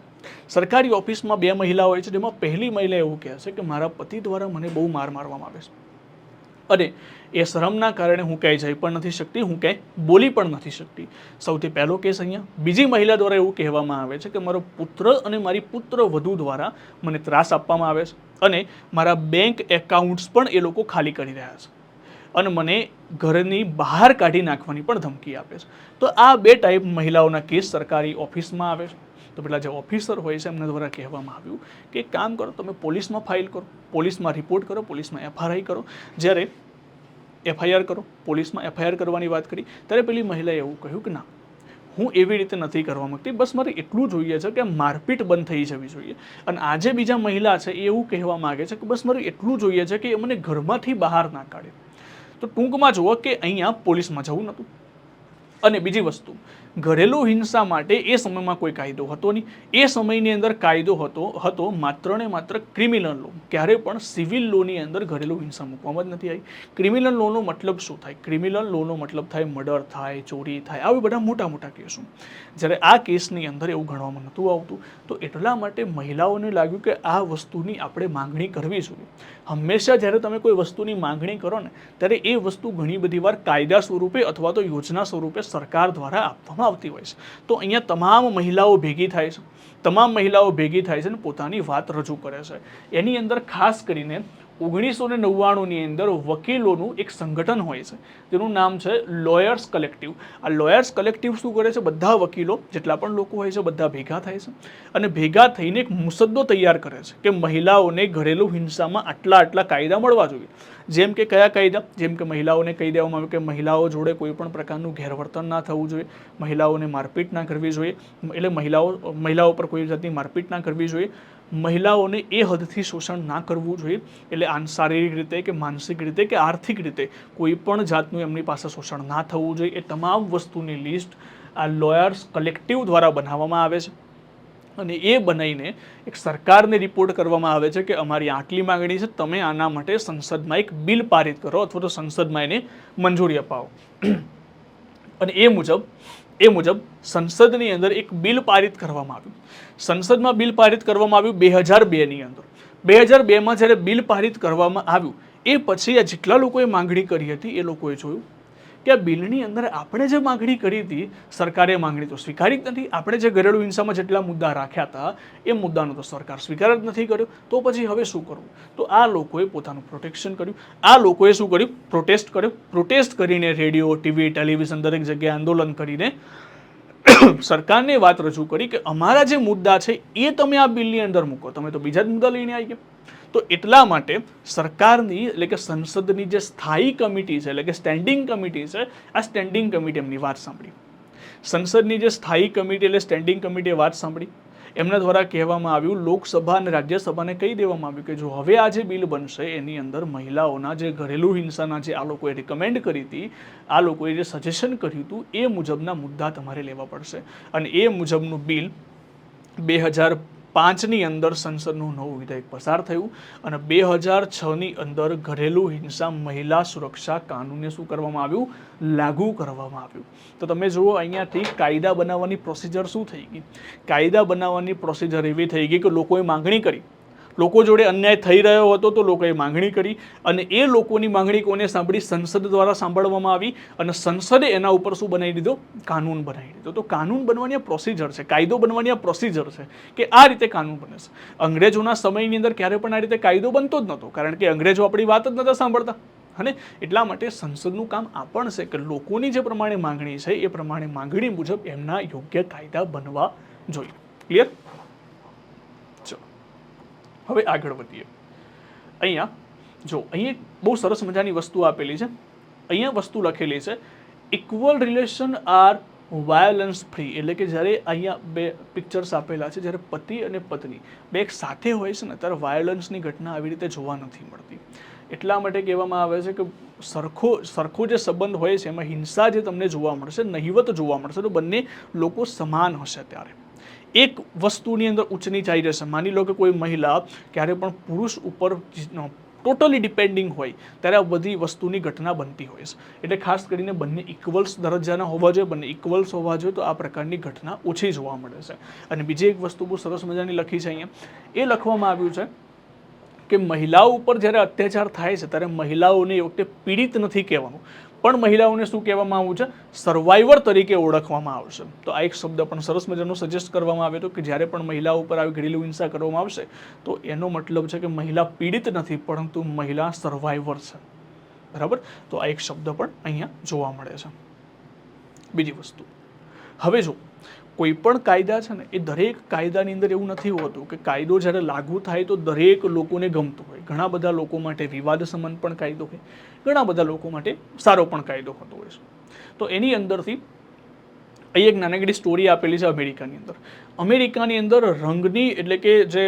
સરકારી ઓફિસમાં બે મહિલાઓ હોય છે, જેમાં પહેલી મહિલા એવું કહે છે કે મારા પતિ દ્વારા મને બહુ મારવામાં આવે છે અને એ શરમના કારણે હું ક્યાંય જઈ પણ નથી શકતી, હું ક્યાંય બોલી પણ નથી શકતી. સૌથી પહેલો કેસ અહીંયા. બીજી મહિલા દ્વારા એવું કહેવામાં આવે છે કે મારો પુત્ર અને મારી પુત્ર વધુ દ્વારા મને ત્રાસ આપવામાં આવે છે અને મારા બેંક એકાઉન્ટ્સ પણ એ લોકો ખાલી કરી રહ્યા છે અને મને ઘરની બહાર કાઢી નાખવાની પણ ધમકી આપે છે. તો આ બે ટાઈપ મહિલાઓના કેસ સરકારી ઓફિસમાં આવે છે. તો પેલા જે ઓફિસર હોય છે એમના દ્વારા કહેવામાં આવ્યું કે એક કામ કરો, તમે પોલીસમાં ફાઇલ કરો, પોલીસમાં રિપોર્ટ કરો, પોલીસમાં એફઆરઆઈ કરો. જ્યારે એફઆઈઆર કરો, પોલીસમાં એફઆઈઆર કરવાની વાત કરી ત્યારે પેલી મહિલાએ એવું કહ્યું કે ના, હું એવી રીતે નથી કરવા માંગતી, બસ મારે એટલું જોઈએ છે કે મારપીટ બંધ થઈ જવી જોઈએ. અને આજે બીજા મહિલા છે એ એવું કહેવા માંગે છે કે બસ મારે એટલું જોઈએ છે કે એ મને ઘરમાંથી બહાર ના કાઢે. તો ટૂંકમાં જુઓ કે અહીંયા પોલીસમાં જવું નહોતું. અને બીજી વસ્તુ, ઘરેલું હિંસા માટે એ સમયમાં કોઈ કાયદો હતો નહીં. એ સમયની અંદર કાયદો હતો માત્ર ને માત્ર ક્રિમિનલ લો. ક્યારે પણ સિવિલ લોની અંદર ઘરેલું હિંસા મૂકવામાં જ નથી આવી. ક્રિમિનલ લોનો મતલબ શું થાય? ક્રિમિનલ લોનો મતલબ થાય મર્ડર થાય, ચોરી થાય, આવી બધા મોટા મોટા કેસો. જ્યારે આ કેસની અંદર એવું ગણવામાં નહોતું આવતું. તો એટલા માટે મહિલાઓને લાગ્યું કે આ વસ્તુની આપણે માંગણી કરવી જોઈએ. હંમેશા જ્યારે તમે કોઈ વસ્તુની માંગણી કરો ને ત્યારે એ વસ્તુ ઘણી બધી વાર કાયદા સ્વરૂપે અથવા તો યોજના સ્વરૂપે સરકાર દ્વારા આપવામાં આવતી હોય છે. તો અહીંયા તમામ મહિલાઓ ભેગી થાય છે, તમામ મહિલાઓ ભેગી થાય છે અને પોતાની વાત રજૂ કરે છે. એની અંદર ખાસ કરીને 1999ની અંદર વકીલોનું એક સંગઠન હોય છે જેનું નામ છે લોયર્સ કલેક્ટિવ. આ લોયર્સ કલેક્ટિવ શું કરે છે? બધા વકીલો જેટલા પણ લોકો હોય છે બધા ભેગા થાય છે અને ભેગા થઈને એક મુસદ્દો તૈયાર કરે છે કે મહિલાઓને ઘરેલું હિંસામાં આટલા કાયદા મળવા જોઈએ. જેમ કે કયા કાયદા? જેમ કે મહિલાઓને કહી દેવામાં આવ્યું કે મહિલાઓ જોડે કોઈ પણ પ્રકારનું ગેરવર્તન ના થવું જોઈએ, મહિલાઓને મારપીટ ના કરવી જોઈએ, એટલે મહિલાઓ પર કોઈ જાતની મારપીટ ના કરવી જોઈએ, મહિલાઓને એ હદથી શોષણ ના કરવું જોઈએ, એટલે શારીરિક રીતે કે માનસિક રીતે કે આર્થિક રીતે કોઈ પણ જાતનું એમની પાસે શોષણ ના થવું જોઈએ. એ તમામ વસ્તુની લિસ્ટ આ લોયર્સ કલેક્ટિવ દ્વારા બનાવવામાં આવે છે અને એ બનાવીને એક સરકારને રિપોર્ટ કરવામાં આવે છે કે અમારી આટલી માંગણી છે, તમે આના માટે સંસદમાં એક બિલ પારિત કરો અથવા તો સંસદમાં એને મંજૂરી અપાવો. અને એ મુજબ સંસદની અંદર એક બિલ પારિત કરવામાં આવ્યું. સંસદમાં બિલ પારિત કરવામાં આવ્યું 2002ની અંદર. 2002માં જ્યારે બિલ પારિત કરવામાં આવ્યું એ પછી આ જેટલા લોકોએ માંગણી કરી હતી એ લોકોએ જોયું કે આ બિલની અંદર આપણે જે માંગણી કરી હતી સરકારે માંગણી તો સ્વીકારી જ નથી. આપણે જે ઘરેલું હિંસામાં જેટલા મુદ્દા રાખ્યા હતા એ મુદ્દાનો તો સરકાર સ્વીકાર જ નથી કર્યો. તો પછી હવે શું કરવું? તો આ લોકોએ પોતાનું પ્રોટેક્શન કર્યું. આ લોકોએ શું કર્યું? પ્રોટેસ્ટ કર્યો. પ્રોટેસ્ટ કરીને રેડિયો, ટીવી, ટેલિવિઝન દરેક જગ્યાએ આંદોલન કરીને સરકારને વાત રજૂ કરી કે અમારા જે મુદ્દા છે એ તમે આ બિલની અંદર મૂકો, તમે તો બીજા જ મુદ્દા લઈને આવી ગયા. તો એટલા માટે સરકારની એટલે કે સંસદની જે સ્થાયી કમિટી છે એટલે કે સ્ટેન્ડિંગ કમિટી છે, આ સ્ટેન્ડિંગ કમિટી એમની વાત સાંભળી. સંસદની જે સ્થાયી કમિટી એટલે સ્ટેન્ડિંગ કમિટીએ વાત સાંભળી. એમના દ્વારા કહેવામાં આવ્યું, લોકસભા અને રાજ્યસભાને કહી દેવામાં આવ્યું કે જો હવે આ જે બિલ બનશે એની અંદર મહિલાઓના જે ઘરેલું હિંસાના જે આ લોકોએ રિકમેન્ડ કરી હતી, આ લોકોએ જે સજેશન કર્યું હતું એ મુજબના મુદ્દા તમારે લેવા પડશે. અને એ મુજબનું બિલ 2005ની અંદર સંસદનું નવું વિધેયક પસાર થયું અને 2006ની અંદર ઘરેલું હિંસા મહિલા સુરક્ષા કાનૂનને શું કરવામાં આવ્યું? લાગુ કરવામાં આવ્યું. તો તમે જુઓ અહીંયાથી કાયદા બનાવવાની પ્રોસિજર શું થઈ ગઈ? કાયદા બનાવવાની પ્રોસિજર એવી થઈ ગઈ કે લોકોએ માંગણી કરી, લોકો જોડે અન્યાય થઈ રહ્યો હતો તો લોકોએ માંગણી કરી અને એ લોકોની માંગણી કોને સાંભળી? સંસદ દ્વારા સાંભળવામાં આવી અને સંસદે એના ઉપર શું બનાવી દીધો? કાનૂન બનાવી દીધો. તો કાનૂન બનવાની આ પ્રોસિજર છે, કાયદો બનવાની આ પ્રોસિજર છે કે આ રીતે કાનૂન બને છે. અંગ્રેજોના સમયની અંદર ક્યારે પણ આ રીતે કાયદો બનતો જ નહોતો, કારણ કે અંગ્રેજો આપણી વાત જ નહોતા સાંભળતા. અને એટલા માટે સંસદનું કામ આ પણ છે કે લોકોની જે પ્રમાણે માંગણી છે એ પ્રમાણે માંગણી મુજબ એમના યોગ્ય કાયદા બનવા જોઈએ. ક્લિયર? ચલો હવે આગળ વધીએ. અહીંયા જો અહીંયા બહુ સરસ મજાની વસ્તુ આપેલી છે. અહીંયા વસ્તુ લખેલી છે equal relation are violence free, એટલે કે જ્યારે અહીંયા બે પિક્ચર્સ આપેલા છે, જ્યારે પતિ અને પત્ની બે એક સાથે હોય છે ને ત્યારે વાયોલન્સની ઘટના આવી રીતે જોવા નથી મળતી. એટલા માટે કહેવામાં આવે છે કે સરખો જે સંબંધ હોય છે એમાં હિંસા જે તમને જોવા મળશે નહિવત જોવા મળશે તો બંને લોકો સમાન હશે. ત્યારે એક વસ્તુની અંદર ઊંચ નીચ આવી જશે. માની લો કે કોઈ મહિલા ક્યારે પણ પુરુષ ઉપર ટોટલી ડિપેન્ડિંગ હોય ત્યારે આ બધી વસ્તુની ઘટના બનતી હોય છે. એટલે ખાસ કરીને બંને ઇક્વલ્સ દરજ્જાના હોવા જોઈએ, બંને ઇક્વલ્સ હોવા જોઈએ તો આ પ્રકારની ઘટના ઓછી જોવા મળે છે. અને બીજી એક વસ્તુ બહુ સરસ મજાની લખી છે અહીંયા, એ લખવામાં આવ્યું છે કે મહિલાઓ ઉપર જ્યારે અત્યાચાર થાય છે ત્યારે મહિલાઓને એ વખતે પીડિત નથી કહેવાનું, પણ મહિલાઓને શું કહેવામાં આવ્યું છે? સર્વાઈવર તરીકે ઓળખવામાં આવશે. તો આ એક શબ્દ પણ સરસ મજાનો સજેસ્ટ કરવામાં આવ્યો હતો કે જ્યારે પણ મહિલાઓ ઉપર આવી ઘરેલું હિંસા કરવામાં આવશે તો એનો મતલબ છે કે મહિલા પીડિત નથી પરંતુ મહિલા સર્વાઈવર છે. બરાબર? તો આ એક શબ્દ પણ અહીંયા જોવા મળે છે. બીજી વસ્તુ, હવે જો કોઈ પણ કાયદા છે ને એ દરેક કાયદાની અંદર એવું નથી હોતું કે કાયદો જ્યારે લાગુ થાય તો દરેક લોકોને ગમતું હોય. ઘણા બધા લોકો માટે વિવાદ સમાન પણ કાયદો હોય, ઘણા બધા લોકો માટે સારો પણ કાયદો હોતો હોય છે. તો એની અંદરથી અહીં એક નાનકડી સ્ટોરી આપેલી છે અમેરિકાની અંદર. અમેરિકાની અંદર રંગની એટલે કે જે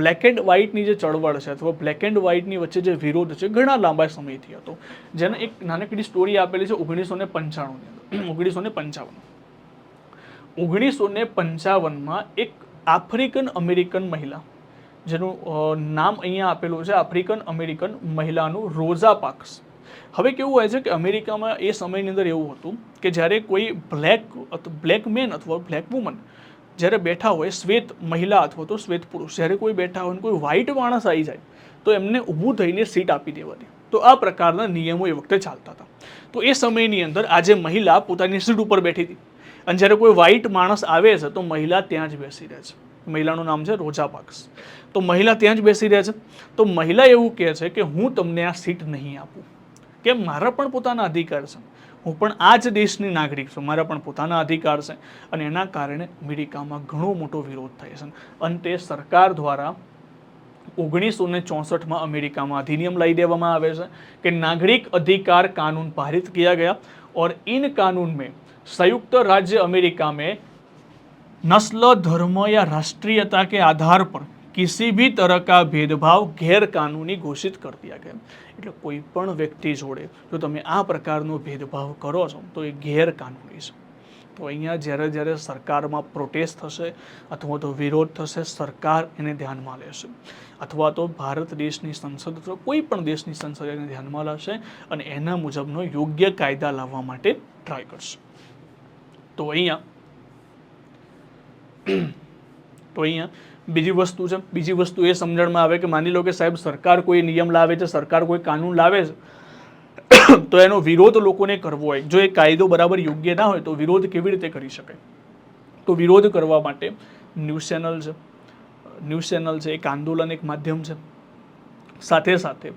બ્લેક એન્ડ વ્હાઇટની જે ચળવળ છે અથવા બ્લેક એન્ડ વ્હાઇટની વચ્ચે જે વિરોધ છે ઘણા લાંબા સમયથી હતો, જેને એક નાનકડી સ્ટોરી આપેલી છે 1955 1955માં એક આફ્રિકન અમેરિકન મહિલા, જેનું નામ અહીંયા આપેલું છે આફ્રિકન અમેરિકન મહિલાનું રોઝા પાર્ક્સ. હવે કેવું હોય છે કે અમેરિકામાં એ સમયની અંદર એવું હતું કે જ્યારે કોઈ બ્લેક મેન અથવા બ્લેક વુમન જ્યારે બેઠા હોય, શ્વેત મહિલા અથવા તો શ્વેત પુરુષ જ્યારે કોઈ બેઠા હોય કોઈ વ્હાઇટ માણસ આવી જાય તો એમને ઊભું થઈને સીટ આપી દેવાની. તો આ પ્રકારના નિયમો એ વખતે ચાલતા હતા. તો એ સમયની અંદર આજે મહિલા પોતાની સીટ ઉપર બેઠી હતી અને જ્યારે કોઈ વ્હાઇટ માણસ આવે છે તો મહિલા ત્યાં જ બેસી રહે છે. મહિલાનું નામ છે રોઝા પાર્ક્સ. તો મહિલા ત્યાં જ બેસી રહે છે. તો મહિલા એવું કહે છે કે હું તમને આ સીટ નહીં આપું, કે મારા પણ પોતાના અધિકાર છે, હું પણ આ જ દેશની નાગરિક છું, મારા પણ પોતાના અધિકાર છે. અને એના કારણે અમેરિકામાં ઘણો મોટો વિરોધ થાય છે. અંતે સરકાર દ્વારા 1964માં અમેરિકામાં અધિનિયમ લઈ દેવામાં આવે છે કે नागरिक अधिकार कानून पारित किया गया और इन कानून में संयुक्त राज्य अमेरिका में नस्ल, धर्म या राष्ट्रीयता के आधार पर किसी भी तरह का भेदभाव गैर कानूनी घोषित कर दिया गया. એટલે કોઈ પણ વ્યક્તિ જોડે જો તમે આ પ્રકારનો ભેદભાવ કરો છો તો એ ગેરકાનૂની છે. તો અહીંયા જ્યારે સરકારમાં પ્રોટેસ્ટ થશે અથવા તો વિરોધ થશે, સરકાર એને ધ્યાનમાં લેશે અથવા તો ભારત દેશની સંસદ અથવા કોઈ પણ દેશની સંસદ એને ધ્યાનમાં લેશે અને એના મુજબનો યોગ્ય કાયદા લાવવા માટે ટ્રાય કરશે. તો અહીંયા બીજી વસ્તુ એ સમજણમાં આવે કે માની લો કે સાહેબ સરકાર કોઈ નિયમ લાવે છે, સરકાર કોઈ કાનૂન લાવે છે તો એનો વિરોધ લોકોને કરવો હોય, જો એ કાયદો બરાબર યોગ્ય ના હોય તો વિરોધ કેવી રીતે કરી શકાય? તો વિરોધ કરવા માટે ન્યૂઝ ચેનલ છે એક આંદોલન, એક માધ્યમ છે. સાથે સાથે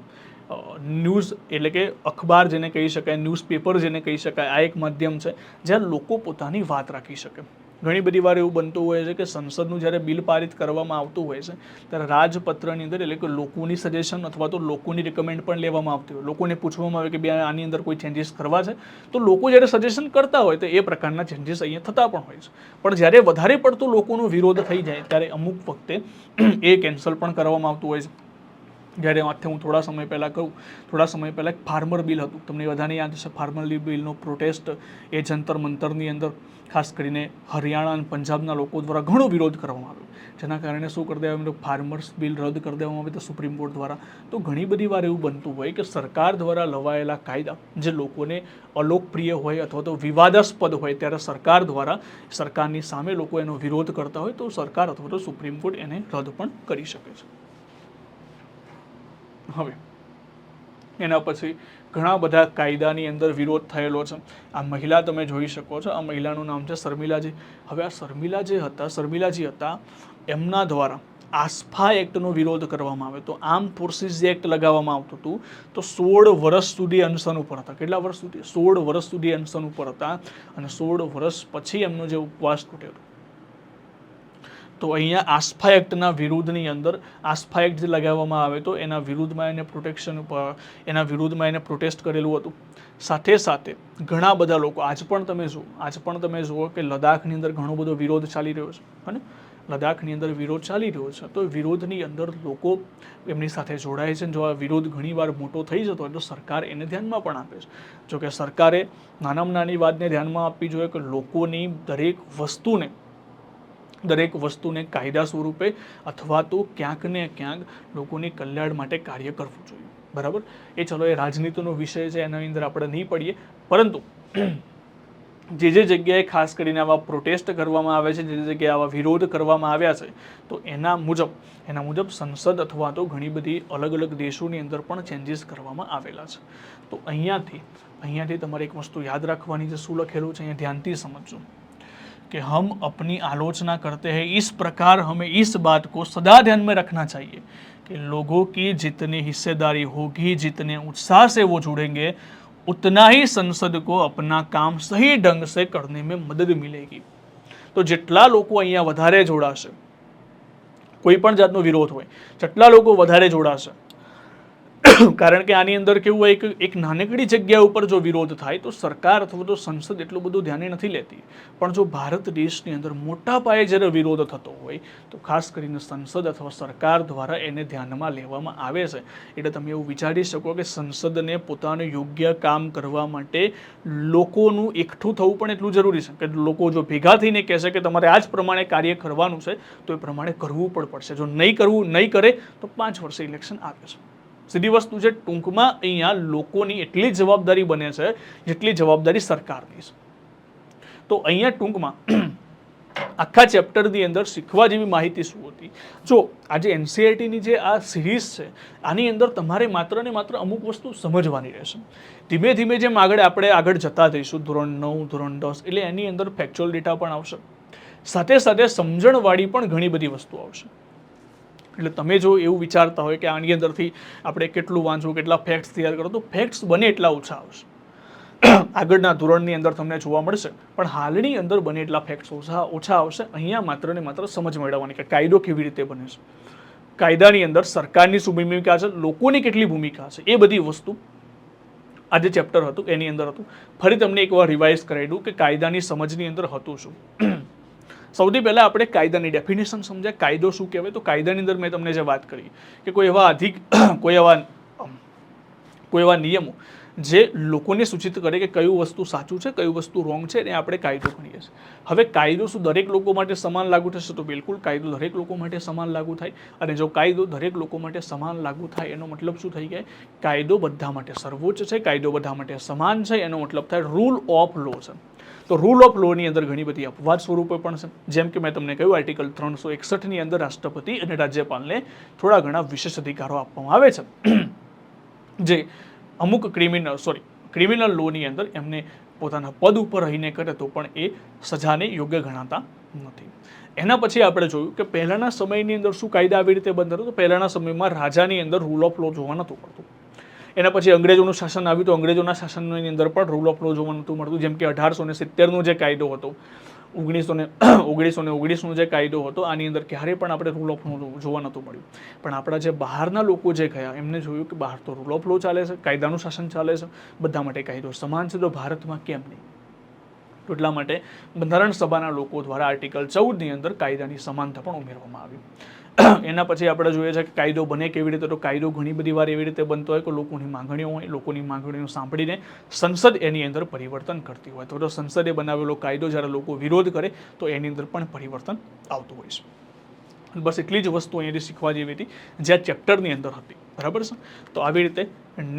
ન્યૂઝ એટલે કે અખબાર જેને કહી શકાય, ન્યૂઝપેપર જેને કહી શકાય, આ એક માધ્યમ છે જ્યાં લોકો પોતાની વાત રાખી શકે. ઘણી બધી વાર એવું બનતું હોય છે કે સંસદનું જ્યારે બિલ પારિત કરવામાં આવતું હોય છે ત્યારે રાજપત્રની અંદર એટલે કે લોકોની સજેશન અથવા તો લોકોની રિકમેન્ડ પણ લેવામાં આવતી હોય, લોકોને પૂછવામાં આવે કે બે આની અંદર કોઈ ચેન્જીસ કરવા છે તો લોકો જ્યારે સજેશન કરતા હોય તો એ પ્રકારના ચેન્જીસ અહીંયા થતા પણ હોય છે. પણ જ્યારે વધારે પડતો લોકોનો વિરોધ થઈ જાય ત્યારે અમુક વખતે એ કેન્સલ પણ કરવામાં આવતું હોય છે. જ્યારે હું થોડા સમય પહેલાં એક ફાર્મર બિલ હતું, તમને બધાને યાદ હશે, ફાર્મર બિલનો પ્રોટેસ્ટ એ જંતર મંતરની અંદર ખાસ કરીને હરિયાણા અને પંજાબના લોકો દ્વારા ઘણો વિરોધ કરવામાં આવ્યો, જેના કારણે શું કરી દેવામાં આવ્યું, ફાર્મર્સ બિલ રદ કરી દેવામાં આવ્યું સુપ્રીમ કોર્ટ દ્વારા. તો ઘણી બધી વાર એવું બનતું હોય કે સરકાર દ્વારા લવાયેલા કાયદા જે લોકોને અલોકપ્રિય હોય અથવા તો વિવાદાસ્પદ હોય ત્યારે સરકાર દ્વારા સરકારની સામે લોકો એનો વિરોધ કરતા હોય તો સરકાર અથવા તો સુપ્રીમ કોર્ટ એને રદ પણ કરી શકે છે. હવે એના પછી ઘણા બધા કાયદાની અંદર વિરોધ થયેલો છે. આ મહિલા તમે જોઈ શકો છો, આ મહિલાનું નામ છે શર્મિલાજી. હવે આ શર્મિલાજી હતા, એમના દ્વારા આસ્ફા એક્ટનો વિરોધ કરવામાં આવ્યો. તો આર્મ ફોર્સિસ એક્ટ લગાવવામાં આવતું હતું, તો 16 વર્ષ સુધી અનશન ઉપર હતા. કેટલા વર્ષ સુધી? 16 વર્ષ સુધી અનશન ઉપર હતા, અને 16 વર્ષ પછી એમનો જે ઉપવાસ તૂટ્યો હતો. તો અહીંયા આસ્ફા એક્ટના વિરુદ્ધની અંદર આસ્ફા એક્ટ જે લગાવવામાં આવે તો એના વિરુદ્ધમાં એને પ્રોટેસ્ટ કરેલું હતું. સાથે સાથે ઘણા બધા લોકો આજ પણ તમે જુઓ કે લદ્દાખની અંદર ઘણો બધો વિરોધ ચાલી રહ્યો છે, અને લદ્દાખની અંદર વિરોધ ચાલી રહ્યો છે. તો વિરોધની અંદર લોકો એમની સાથે જોડાય છે. જો આ વિરોધ ઘણીવાર મોટો થઈ જતો હોય તો સરકાર એને ધ્યાનમાં પણ આપે છે. જોકે સરકારે નાનામાં નાની વાતને ધ્યાનમાં આપવી જોઈએ કે લોકોની દરેક વસ્તુને કાયદા સ્વરૂપે અથવા તો ક્યાંક ને ક્યાંક લોકોની કલ્યાણ માટે કાર્ય કરવું જોઈએ. બરાબર? એ રાજનીતિનો વિષય છે, એના અંદર આપણે નહીં પડીએ. પરંતુ જે જગ્યાએ ખાસ કરીને આવા પ્રોટેસ્ટ કરવામાં આવે છે, જે જગ્યાએ આવા વિરોધ કરવામાં આવ્યા છે, તો એના મુજબ સંસદ અથવા તો ઘણી બધી અલગ અલગ દેશોની અંદર પણ ચેન્જીસ કરવામાં આવેલા છે. તો અહીંયાથી તમારે એક વસ્તુ યાદ રાખવાની છે. શું લખેલું છે અહીંયા ધ્યાનથી સમજજો कि हम अपनी आलोचना करते हैं इस प्रकार हमें इस बात को सदा ध्यान में रखना चाहिए कि लोगों की जितनी हिस्सेदारी होगी, जितने उत्साह से वो जुड़ेंगे, उतना ही संसद को अपना काम सही ढंग से करने में मदद मिलेगी. तो જેટલા લોકો અહીંયા વધારે જોડાશે, કોઈ પણ જાતનો વિરોધ હોય, જેટલા લોકો વધારે જોડાશે, કારણ કે આની અંદર કેવું હોય, એક નાનકડી જગ્યા ઉપર જો વિરોધ થાય તો સરકાર અથવા તો સંસદ એટલું બધું ધ્યાને નથી લેતી. પણ જો ભારત દેશની અંદર મોટા પાયે જ્યારે વિરોધ થતો હોય તો ખાસ કરીને સંસદ અથવા સરકાર દ્વારા એને ધ્યાનમાં લેવામાં આવે છે. એટલે તમે એવું વિચારી શકો કે સંસદને પોતાનું યોગ્ય કામ કરવા માટે લોકોનું એકઠું થવું પણ એટલું જરૂરી છે કે લોકો જો ભેગા થઈને કહેશે કે તમારે આ જ પ્રમાણે કાર્ય કરવાનું છે તો એ પ્રમાણે કરવું પણ પડશે. જો નહીં કરે તો 5 વર્ષે ઇલેક્શન આવે છે. સીધી વસ્તુ છે. ટૂંકમાં અહીંયા લોકોની એટલી જવાબદારી બને છે જેટલી જવાબદારી સરકારની છે. તો અહીંયા ટૂંકમાં આખા ચેપ્ટરની અંદર શીખવા જેવી માહિતી શું હતી? જો આજે એનસીઆરટીની જે આ સિરીઝ છે, આની અંદર તમારે માત્ર ને માત્ર અમુક વસ્તુ સમજવાની રહેશે. ધીમે ધીમે જેમ આપણે આગળ જતા જઈશું, ધોરણ 9, ધોરણ 10, એટલે એની અંદર ફેક્ચ્યુઅલ ડેટા પણ આવશે, સાથે સાથે સમજણવાળી પણ ઘણી બધી વસ્તુ આવશે. એટલે તમે જો એવું વિચારતા હોય કે આની અંદરથી આપણે કેટલું વાંચવું, કેટલા ફેક્ટ્સ તૈયાર કરો, તો ફેક્ટ્સ બને એટલા ઓછા આવશે. આગળના ધોરણની અંદર તમને જોવા મળશે, પણ હાલની અંદર બને એટલા ફેક્ટ્સ ઓછા આવશે. અહીંયા માત્ર ને માત્ર સમજ મેળવવાની કે કાયદો કેવી રીતે બને છે, કાયદાની અંદર સરકારની શું ભૂમિકા છે, લોકોની કેટલી ભૂમિકા છે, એ બધી વસ્તુ આ જે ચેપ્ટર હતું એની અંદર હતું. ફરી તમને એકવાર રિવાઇઝ કરાવી દઉં કે કાયદાની સમજની અંદર હતું શું. સૌથી પહેલાં આપણે કાયદાની ડેફિનેશન સમજ્યા. કાયદો શું કહેવાય? તો કાયદાની અંદર મેં તમને જે વાત કરી કે કોઈ એવા નિયમો જે લોકોને સૂચિત કરે કે કયું વસ્તુ સાચું છે, કયું વસ્તુ રોંગ છે, એને આપણે કાયદો ગણીએ છીએ. હવે કાયદો શું દરેક લોકો માટે સમાન લાગુ થશે? તો બિલકુલ કાયદો દરેક લોકો માટે સમાન લાગુ થાય. અને જો કાયદો દરેક લોકો માટે સમાન લાગુ થાય એનો મતલબ શું થઈ જાય? કાયદો બધા માટે સર્વોચ્ચ છે, કાયદો બધા માટે સમાન છે, એનો મતલબ થાય રૂલ ઓફ લો છે. તો રૂલ ઓફ લોની અંદર ઘણી બધી અપવાદ સ્વરૂપે પણ છે. જેમ કે મેં તમને કહ્યું, આર્ટિકલ 361ની અંદર રાષ્ટ્રપતિ અને રાજ્યપાલને થોડા ઘણા વિશેષ અધિકારો આપવામાં આવે છે, જે અમુક ક્રિમિનલ લોની અંદર એમને પોતાના પદ ઉપર રહીને કરે તો પણ એ સજાને યોગ્ય ગણાતા નથી. એના પછી આપણે જોયું કે પહેલાંના સમયની અંદર શું કાયદા આવી રીતે બંધ હતો. તો પહેલાંના સમયમાં રાજાની અંદર રૂલ ઓફ લો જોવા નહોતું મળતું. એના પછી અંગ્રેજોનું શાસન આવ્યું તો અંગ્રેજોના શાસનની અંદર પણ રૂલ ઓફ લો જોવા નહોતું મળતું. જેમ કે 1870નો જે કાયદો હતો, 1919નો જે કાયદો હતો, આની અંદર ક્યારેય પણ આપણે રૂલ ઓફ લો જોવા નહોતું મળ્યું. પણ આપણા જે બહારના લોકો જે ગયા એમને જોયું કે બહાર તો રૂલ ઓફ લો ચાલે છે, કાયદાનું શાસન ચાલે છે, બધા માટે કાયદો સમાન છે, તો ભારતમાં કેમ નહીં? તો એટલા માટે બંધારણ સભાના લોકો દ્વારા આર્ટિકલ 14ની અંદર કાયદાની સમાનતા પણ ઉમેરવામાં આવી. એના પછી આપણે જોઈએ છે કે કાયદો બને કેવી રીતે. તો કાયદો ઘણી બધી વાર એવી રીતે બનતો હોય કે લોકોની માંગણીઓ હોય, લોકોની માંગણીઓ સાંભળીને સંસદ એની અંદર પરિવર્તન કરતી હોય. તો સંસદે બનાવેલો કાયદો જ્યારે લોકો વિરોધ કરે તો એની અંદર પણ પરિવર્તન આવતું હોય છે. બસ એટલી જ વસ્તુ અહીંયાથી શીખવા જેવી હતી જે આ ચેપ્ટરની અંદર હતી. બરાબર છે? તો આવી રીતે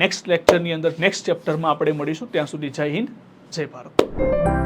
નેક્સ્ટ લેક્ચરની અંદર નેક્સ્ટ ચેપ્ટરમાં આપણે મળીશું. ત્યાં સુધી જય હિન્દ, જય ભારત.